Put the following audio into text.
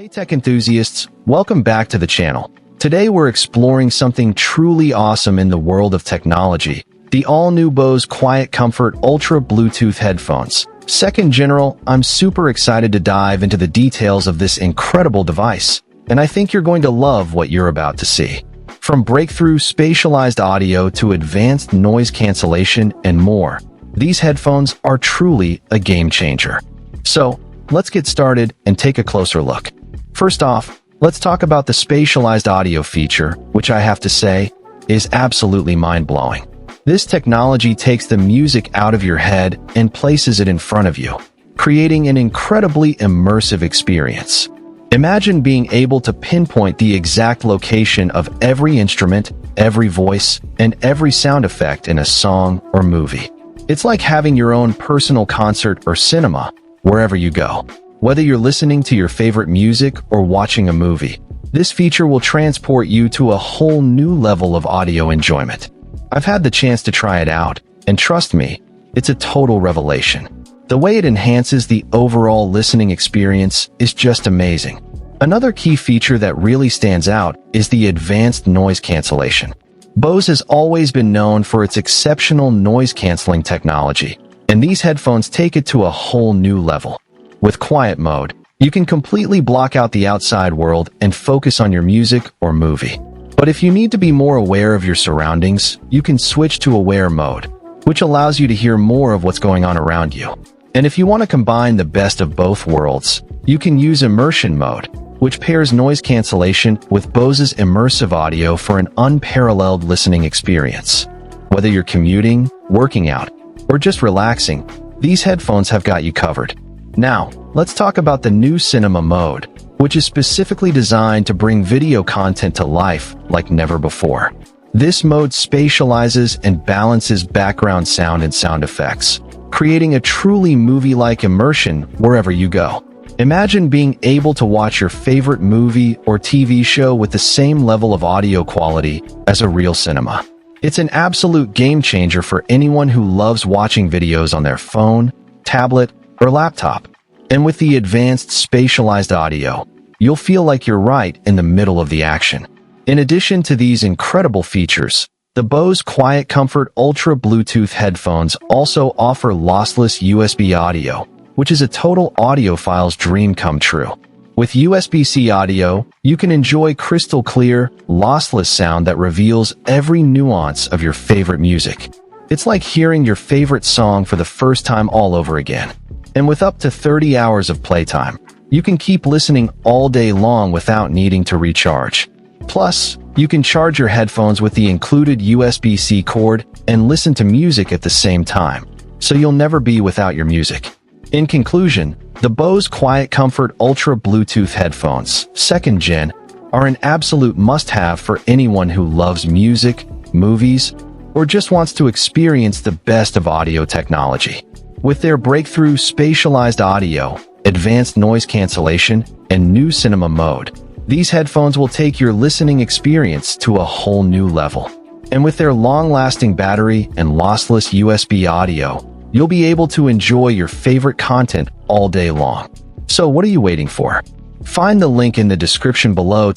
Hey tech enthusiasts, welcome back to the channel. Today we're exploring something truly awesome in the world of technology, the all-new Bose QuietComfort Ultra Bluetooth headphones. Second general, I'm super excited to dive into the details of this incredible device, and I think you're going to love what you're about to see. From breakthrough spatialized audio to advanced noise cancellation and more, these headphones are truly a game changer. So, let's get started and take a closer look. First off, let's talk about the spatialized audio feature, which I have to say is absolutely mind-blowing. This technology takes the music out of your head and places it in front of you, creating an incredibly immersive experience. Imagine being able to pinpoint the exact location of every instrument, every voice, and every sound effect in a song or movie. It's like having your own personal concert or cinema wherever you go. Whether you're listening to your favorite music or watching a movie, this feature will transport you to a whole new level of audio enjoyment. I've had the chance to try it out, and trust me, it's a total revelation. The way it enhances the overall listening experience is just amazing. Another key feature that really stands out is the advanced noise cancellation. Bose has always been known for its exceptional noise-canceling technology, and these headphones take it to a whole new level. With Quiet Mode, you can completely block out the outside world and focus on your music or movie. But if you need to be more aware of your surroundings, you can switch to Aware Mode, which allows you to hear more of what's going on around you. And if you want to combine the best of both worlds, you can use Immersion Mode, which pairs noise cancellation with Bose's immersive audio for an unparalleled listening experience. Whether you're commuting, working out, or just relaxing, these headphones have got you covered. Now, let's talk about the new Cinema Mode, which is specifically designed to bring video content to life like never before. This mode spatializes and balances background sound and sound effects, creating a truly movie-like immersion wherever you go. Imagine being able to watch your favorite movie or TV show with the same level of audio quality as a real cinema. It's an absolute game changer for anyone who loves watching videos on their phone, tablet, or laptop. And with the advanced spatialized audio, you'll feel like you're right in the middle of the action. In addition to these incredible features, the Bose QuietComfort Ultra Bluetooth headphones also offer lossless USB audio, which is a total audiophile's dream come true. With USB-C audio, you can enjoy crystal clear, lossless sound that reveals every nuance of your favorite music. It's like hearing your favorite song for the first time all over again. And with up to 30 hours of playtime, you can keep listening all day long without needing to recharge. Plus, you can charge your headphones with the included USB-C cord and listen to music at the same time, so you'll never be without your music. In conclusion, the Bose QuietComfort Ultra Bluetooth headphones, 2nd Gen, are an absolute must-have for anyone who loves music, movies, or just wants to experience the best of audio technology. With their breakthrough spatialized audio, advanced noise cancellation, and new Cinema Mode, these headphones will take your listening experience to a whole new level. And with their long-lasting battery and lossless USB audio, you'll be able to enjoy your favorite content all day long. So what are you waiting for? Find the link in the description below